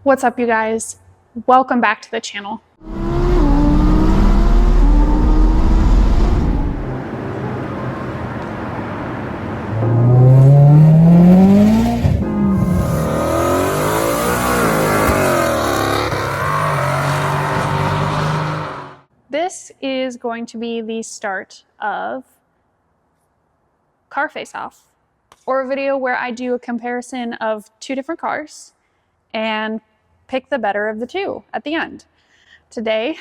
What's up, you guys? Welcome back to the channel. This is going to be the start of car face-off, or a video where I do a comparison of two different cars and pick the better of the two at the end. Today,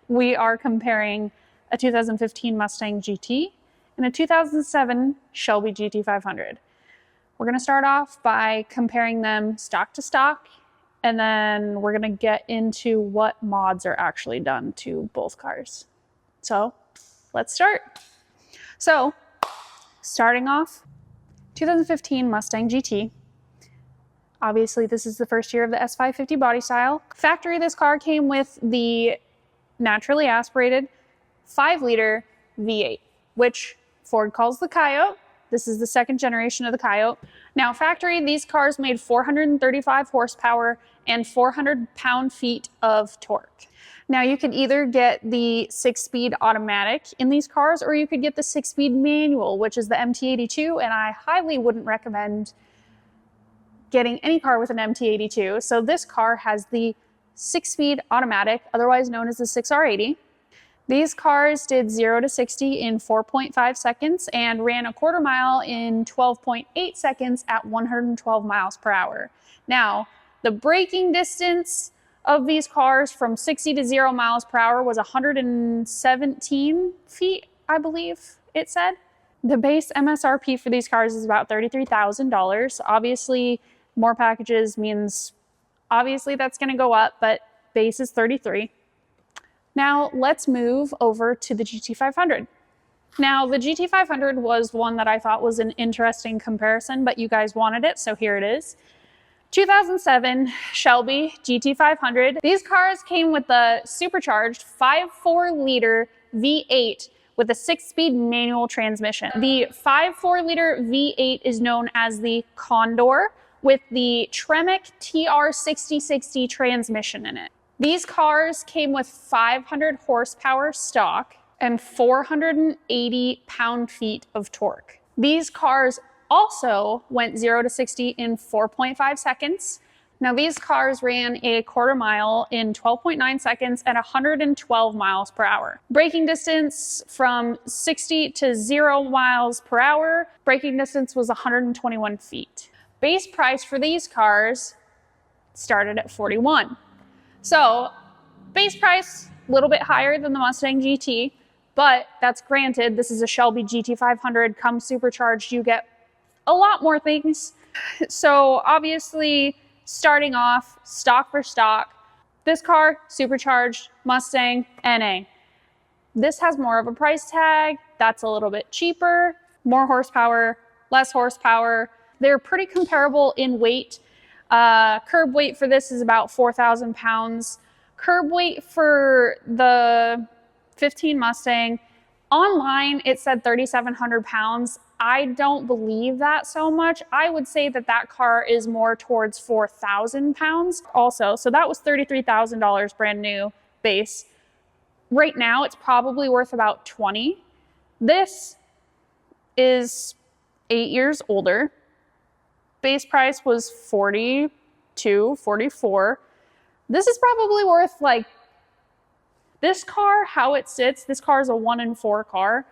we are comparing a 2015 Mustang GT and a 2007 Shelby GT500. We're going to start off by comparing them stock to stock, and then we're going to get into what mods are actually done to both cars. So let's start. So starting off, 2015 Mustang GT. Obviously, this is the first year of the S550 body style. Factory, this car came with the naturally aspirated 5-liter V8, which Ford calls the Coyote. This is the second generation of the Coyote. Now, factory, these cars made 435 horsepower and 400 pound-feet of torque. Now, you could either get the 6-speed automatic in these cars, or you could get the 6-speed manual, which is the MT82, and I highly wouldn't recommend getting any car with an MT82. So this car has the 6-speed automatic, otherwise known as the 6R80. These cars did 0 to 60 in 4.5 seconds and ran a quarter mile in 12.8 seconds at 112 miles per hour. Now, the braking distance of these cars from 60 to 0 miles per hour was 117 feet, I believe it said. The base MSRP for these cars is about $33,000. Obviously, more packages means obviously that's going to go up, but base is $33,000. Now let's move over to the GT500. Now the GT500 was one that I thought was an interesting comparison, but you guys wanted it, so here it is. 2007 Shelby GT500. These cars came with the supercharged 5.4-liter V8 with a 6-speed manual transmission. The 5.4-liter V8 is known as the Condor, with the Tremec TR6060 transmission in it. These cars came with 500 horsepower stock and 480 pound-feet of torque. These cars also went 0 to 60 in 4.5 seconds. Now, these cars ran a quarter mile in 12.9 seconds at 112 miles per hour. Braking distance from 60 to 0 miles per hour, braking distance was 121 feet. Base price for these cars started at $41,000. So base price, a little bit higher than the Mustang GT, but that's granted. This is a Shelby GT500, comes supercharged. You get a lot more things. So obviously, starting off stock for stock, this car, supercharged, Mustang, NA. This has more of a price tag. That's a little bit cheaper, more horsepower, less horsepower. They're pretty comparable in weight. Curb weight for this is about 4,000 pounds. Curb weight for the 15 Mustang, online it said 3,700 pounds. I don't believe that so much. I would say that that car is more towards 4,000 pounds also. So that was $33,000 brand new base. Right now it's probably worth about 20. This is 8 years older. Base price was 42, 44. This is probably worth, like, this car, how it sits, this car is a 1 in 4 car.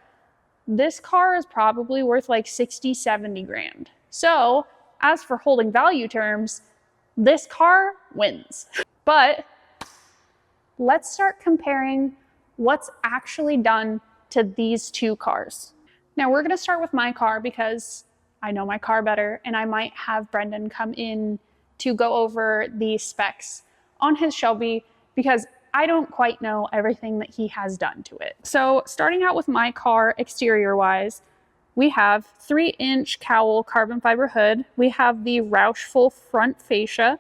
This car is probably worth like 60, 70 grand. So as for holding value terms, this car wins. But let's start comparing what's actually done to these two cars. Now we're gonna start with my car because I know my car better, and I might have Brendan come in to go over the specs on his Shelby because I don't quite know everything that he has done to it. So starting out with my car exterior wise, we have 3-inch cowl carbon fiber hood. We have the Roush full front fascia.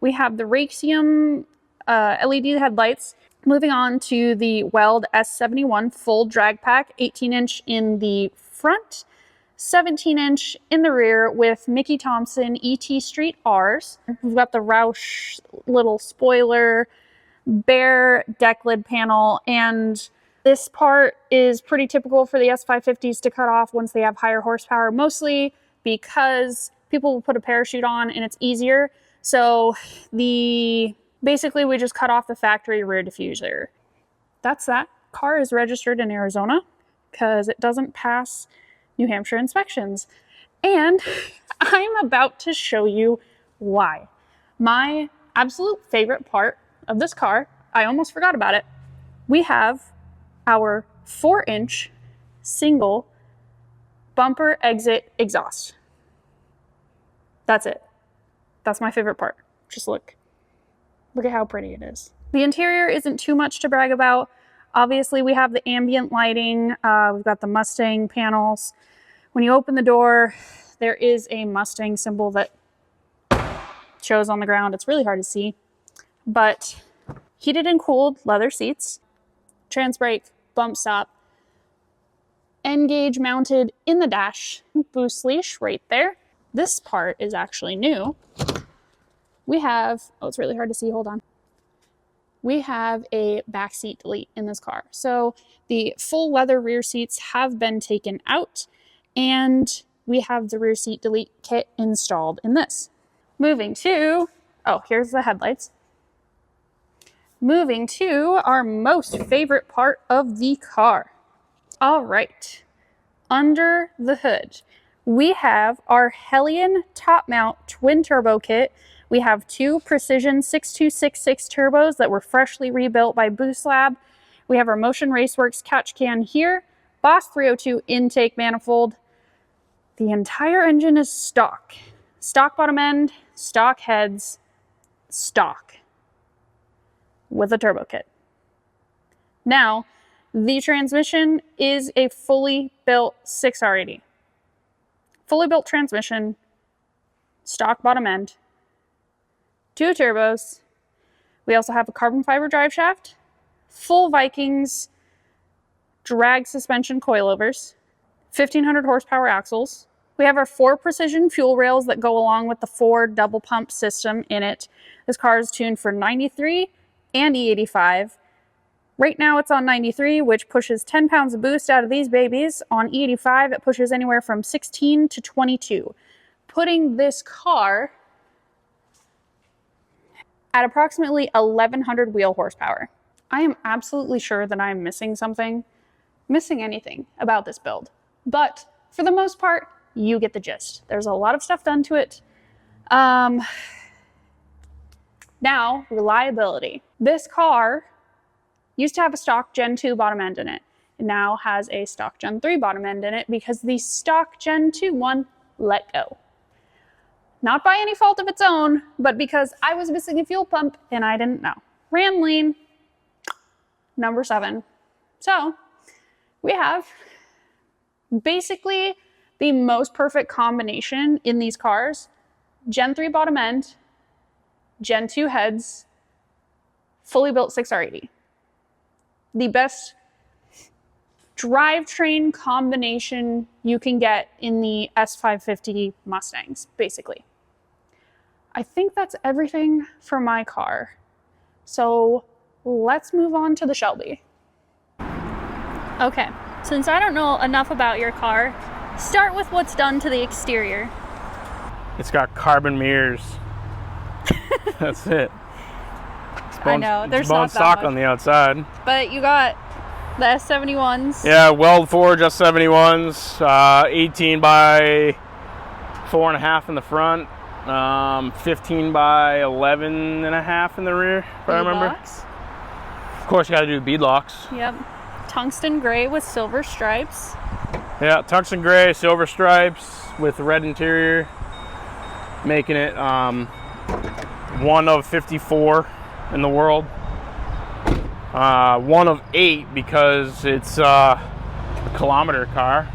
We have the Raxium LED headlights. Moving on to the Weld S71 full drag pack, 18-inch in the front, 17-inch in the rear with Mickey Thompson ET Street R's. We've got the Roush little spoiler, bare deck lid panel, and this part is pretty typical for the S550s to cut off once they have higher horsepower, mostly because people will put a parachute on and it's easier. So basically we just cut off the factory rear diffuser. That's that. Car is registered in Arizona because it doesn't pass New Hampshire inspections. And I'm about to show you why. My absolute favorite part of this car, I almost forgot about it. We have our 4-inch single bumper exit exhaust. That's it. That's my favorite part. Just look at how pretty it is. The interior isn't too much to brag about. Obviously, we have the ambient lighting. We've got the Mustang panels. When you open the door, there is a Mustang symbol that shows on the ground. It's really hard to see, but heated and cooled leather seats, trans brake, bump stop, N-gauge mounted in the dash, boost leash right there. This part is actually new. We have, oh, it's really hard to see, hold on. We have a backseat delete in this car. So the full leather rear seats have been taken out, and we have the rear seat delete kit installed in this. Moving to, oh, here's the headlights. Moving to our most favorite part of the car. All right, under the hood, we have our Hellion top mount twin turbo kit. We have 2 Precision 6266 turbos that were freshly rebuilt by Boost Lab. We have our Motion Raceworks catch can here, Boss 302 intake manifold. The entire engine is stock. Stock bottom end, stock heads, stock with a turbo kit. Now, the transmission is a fully built 6R80. Fully built transmission, stock bottom end, 2 turbos. We also have a carbon fiber drive shaft, full Vikings drag suspension coilovers, 1500 horsepower axles. We have our 4 precision fuel rails that go along with the 4 double pump system in it. This car is tuned for 93 and E85. Right now it's on 93, which pushes 10 pounds of boost out of these babies. On E85, it pushes anywhere from 16 to 22, putting this car at approximately 1100 wheel horsepower. I am absolutely sure that I'm missing anything about this build, but for the most part, you get the gist. There's a lot of stuff done to it. Now, reliability. This car used to have a stock Gen 2 bottom end in it. It now has a stock Gen 3 bottom end in it because the stock Gen 2 one let go. Not by any fault of its own, but because I was missing a fuel pump and I didn't know. Ram lean, number 7. So we have basically the most perfect combination in these cars. Gen 3 bottom end, Gen 2 heads, fully built 6R80. The best drivetrain combination you can get in the S550 Mustangs, basically. I think that's everything for my car. So let's move on to the Shelby. Okay, since I don't know enough about your car, start with what's done to the exterior. It's got carbon mirrors. That's it. I know, there's bone not that stock much on the outside. But you got the S71s. Yeah, weld forged S71s, 18 by 4.5 in the front, 15 by 11 and a half in the rear, if I remember. Box. Of course, you got to do bead locks. Yep. Tungsten gray with silver stripes. Yeah, tungsten gray, silver stripes with red interior, making it one of 54 in the world. One of 8 because it's a kilometer car,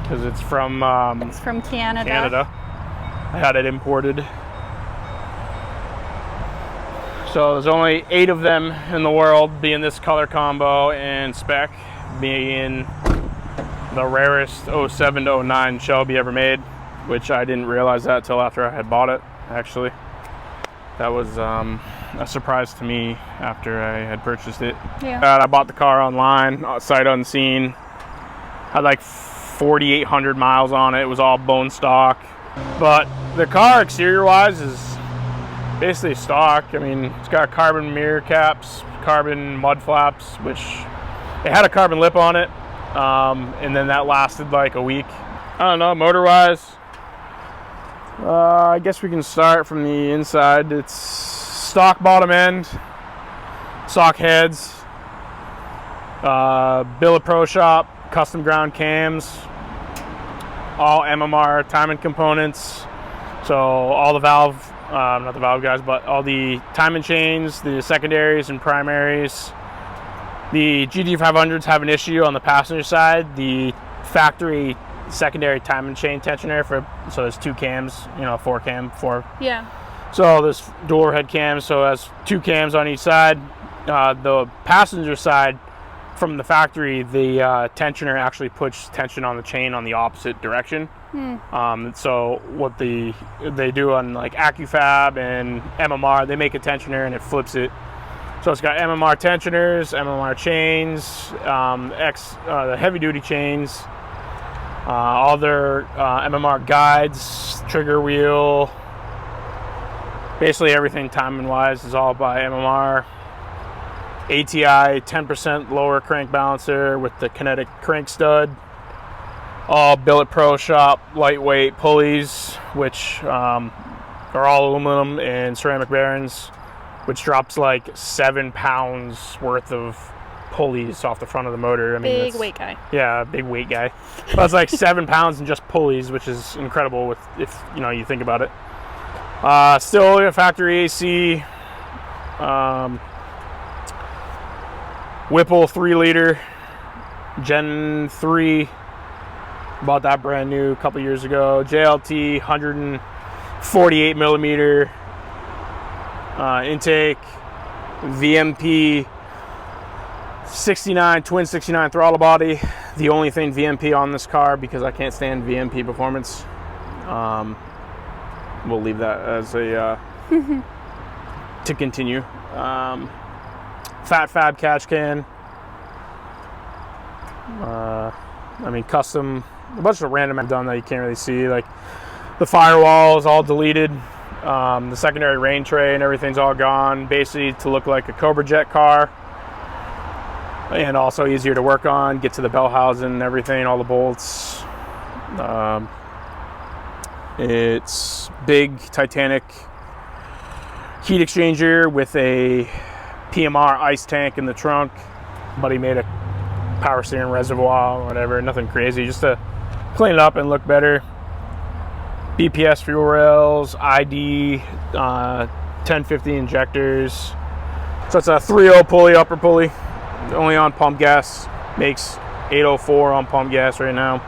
because it's from Canada. I had it imported. So there's only 8 of them in the world, being this color combo and spec, being the rarest 07 to 09 Shelby ever made, which I didn't realize that till after I had bought it, actually. That was a surprise to me after I had purchased it. Yeah. I bought the car online, sight unseen. Had like 4,800 miles on it. It was all bone stock. But the car exterior-wise is basically stock. I mean, it's got carbon mirror caps, carbon mud flaps, which it had a carbon lip on it. And then that lasted like a week. I don't know, motor-wise, I guess we can start from the inside. It's stock bottom end, stock heads, billet pro shop, custom ground cams, all MMR timing components. So all the valve, not the valve guys, but all the timing chains, the secondaries and primaries. The GT500s have an issue on the passenger side. The factory secondary timing chain tensioner so there's 2 cams, you know, 4 cam. Yeah. So there's dual head cams, so it has 2 cams on each side. The passenger side from the factory, the tensioner actually puts tension on the chain on the opposite direction. So what they do on like AccuFab and MMR, they make a tensioner and it flips it. So it's got MMR tensioners, MMR chains, the heavy duty chains, all their MMR guides, trigger wheel, basically everything timing wise is all by MMR. ATI 10% lower crank balancer with the kinetic crank stud. All billet pro shop lightweight pulleys, which are all aluminum and ceramic bearings, which drops like 7 pounds worth of pulleys off the front of the motor. I mean, big weight guy. Yeah, big weight guy. But it's like 7 pounds in just pulleys, which is incredible if you know, you think about it. Still a factory AC. Whipple 3-liter Gen 3. Bought that brand new a couple years ago. JLT 148 millimeter intake. VMP 69 twin 69 throttle body. The only thing VMP on this car, because I can't stand VMP performance. We'll leave that as a to continue. Fat Fab catch can. I mean, custom, a bunch of random I've done that you can't really see. Like the firewall is all deleted. The secondary rain tray and everything's all gone, basically to look like a Cobra Jet car. And also easier to work on, get to the bell housing and everything, all the bolts. It's big Titanic heat exchanger with a PMR ice tank in the trunk. Buddy made a power steering reservoir or whatever, nothing crazy, just to clean it up and look better. BPS fuel rails, ID 1050 injectors. So it's a 3.0 pulley, upper pulley, only on pump gas. Makes 804 on pump gas right now.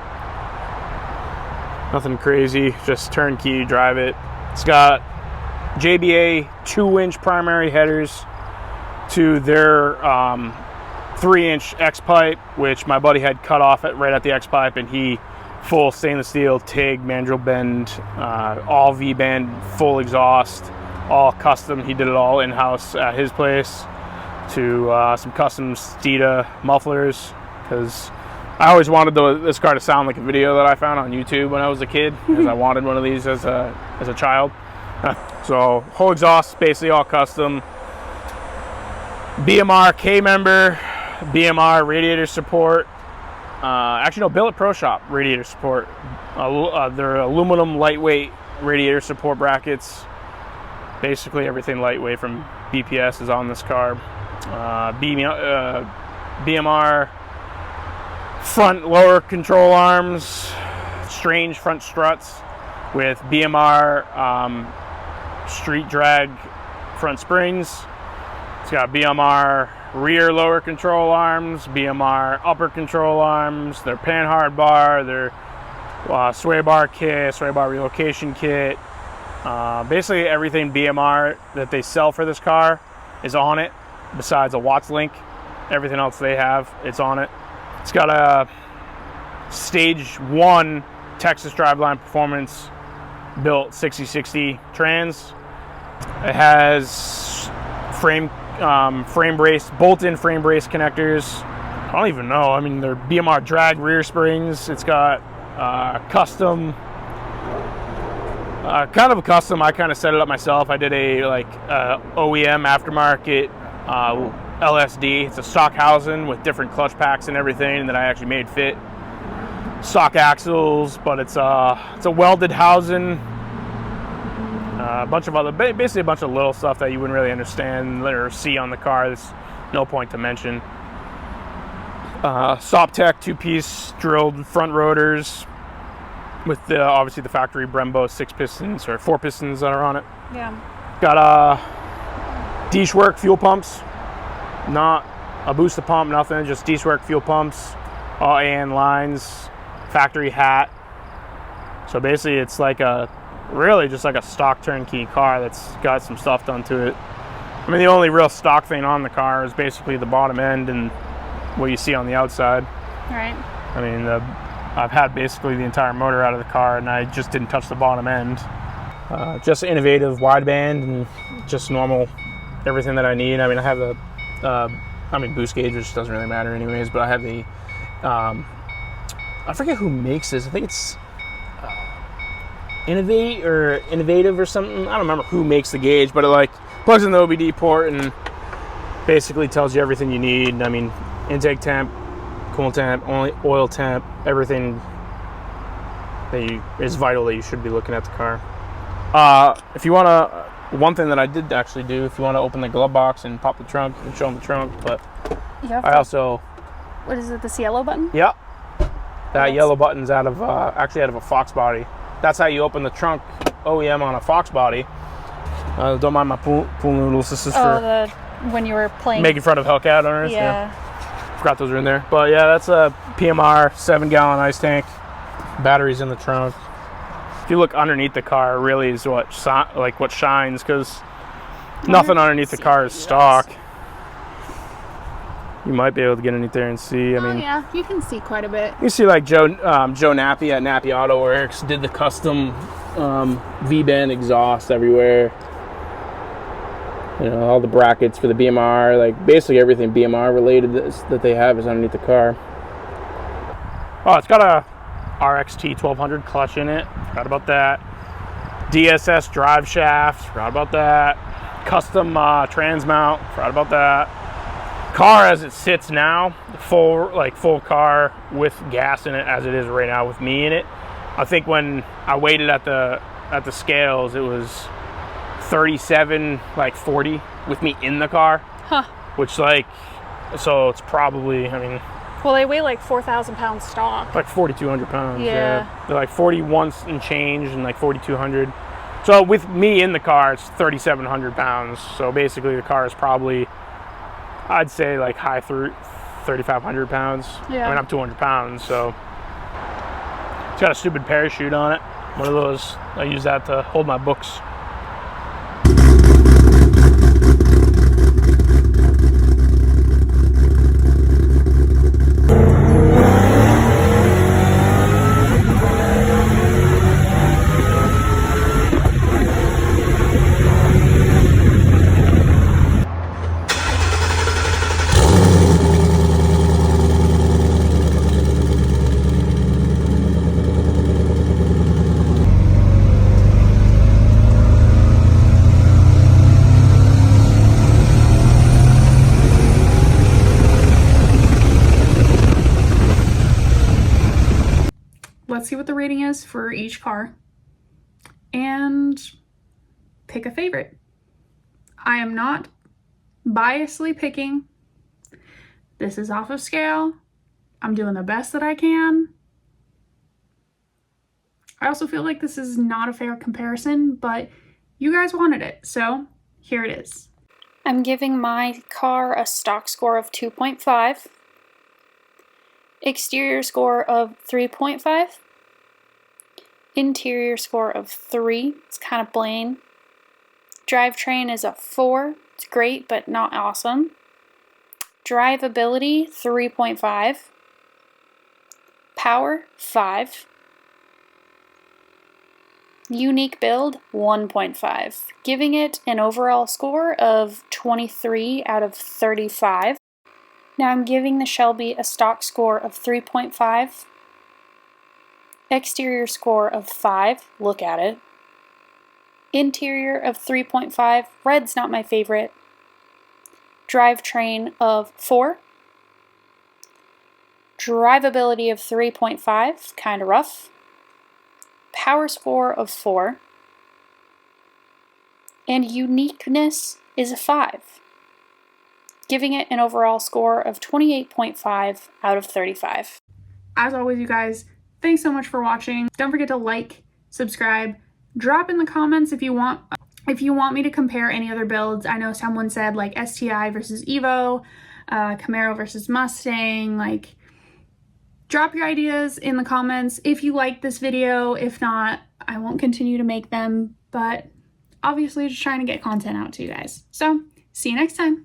Nothing crazy, just turnkey, drive it. It's got JBA 2-inch primary headers to their 3-inch X pipe, which my buddy had cut off right at the X pipe, and he full stainless steel TIG mandrel bend, all V-band, full exhaust, all custom. He did it all in-house at his place, to some custom Steeda mufflers, because I always wanted this car to sound like a video that I found on YouTube when I was a kid, because I wanted one of these as a child. So whole exhaust basically all custom. BMR K-member, BMR radiator support. Actually, no, Billet Pro Shop radiator support. They're aluminum lightweight radiator support brackets. Basically everything lightweight from BPS is on this car. BMR front lower control arms, strange front struts with BMR street drag front springs. It's got BMR rear lower control arms, BMR upper control arms, their panhard bar, their sway bar kit, sway bar relocation kit. Basically everything BMR that they sell for this car is on it, besides a Watts link. Everything else they have, it's on it. It's got a stage 1 Texas Driveline Performance built 6060 trans. It has frame brace, bolt-in frame brace connectors. I don't even know. I mean, they're BMR drag rear springs. It's got custom, kind of a custom. I kind of set it up myself. I did a OEM aftermarket LSD. It's a stock housing with different clutch packs and everything that I actually made fit. Stock axles, but it's a welded housing. A bunch of other, basically a bunch of little stuff that you wouldn't really understand or see on the car. There's no point to mention. Soptech 2-piece drilled front rotors with obviously the factory Brembo 6 pistons or 4 pistons that are on it. Yeah. Got Deeshwork fuel pumps, not a booster pump, nothing, just Deeshwork fuel pumps, all AN lines, factory hat. So basically it's like really just like a stock turnkey car that's got some stuff done to it. I mean, the only real stock thing on the car is basically the bottom end and what you see on the outside. Right. I mean, I've had basically the entire motor out of the car and I just didn't touch the bottom end. Just innovative wideband and just normal everything that I need. I mean, I have the boost gauge, which doesn't really matter anyways, but I have the I forget who makes this. I think it's Innovative or something. I don't remember who makes the gauge, but it like plugs in the OBD port and basically tells you everything you need. I mean, intake temp, coolant temp, only oil temp, everything that is vital that you should be looking at the car. If you want to, one thing that I did actually do, if you want to open the glove box and pop the trunk and show them the trunk, but I also, what is it, this yellow button? Yeah, that yellow button's actually out of a Fox body. That's how you open the trunk OEM on a Fox body. Don't mind my pool noodles. This is for when you were playing, making fun of Hellcat owners. Yeah. Forgot those were in there. But yeah, that's a PMR 7-gallon ice tank. Batteries in the trunk. If you look underneath the car, really is what shines, because nothing underneath the car is stock. You might be able to get underneath there and see. I mean, yeah, you can see quite a bit. You see, like Joe Nappy at Nappy Auto Works did the custom V-band exhaust everywhere. You know, all the brackets for the BMR, like basically everything BMR related that they have is underneath the car. Oh, it's got a RXT 1200 clutch in it. Forgot about that. DSS drive shaft. Forgot about that. Custom trans mount. Forgot about that. Car as it sits now, full car with gas in it as it is right now with me in it. I think when I weighed it at the scales, it was 37.40 with me in the car. Huh. Which so it's probably, I mean, well, they weigh like 4,000 pounds stock. Like 4,200 pounds. Yeah. They're like 41 and change and like 4,200. So with me in the car, it's 3,700 pounds. So basically the car is probably, I'd say like high 3,500 pounds. Yeah. I mean, I'm 200 pounds, so it's got a stupid parachute on it. One of those, I use that to hold my books. Let's see what the rating is for each car and pick a favorite. I am not biasly picking. This is off of scale. I'm doing the best that I can. I also feel like this is not a fair comparison, but you guys wanted it, so here it is. I'm giving my car a stock score of 2.5, exterior score of 3.5, interior score of 3, it's kind of plain. Drivetrain is a 4, it's great but not awesome. Drivability 3.5, power 5. Unique build, 1.5, giving it an overall score of 23 out of 35. Now I'm giving the Shelby a stock score of 3.5, exterior score of 5, look at it, interior of 3.5, red's not my favorite, drivetrain of 4, drivability of 3.5, kind of rough, power score of 4, and uniqueness is a 5, giving it an overall score of 28.5 out of 35. As always, you guys, thanks so much for watching. Don't forget to like, subscribe, drop in the comments if you want me to compare any other builds. I know someone said like STI versus Evo, Camaro versus Mustang. Like, drop your ideas in the comments if you like this video. If not, I won't continue to make them, but obviously just trying to get content out to you guys. So see you next time.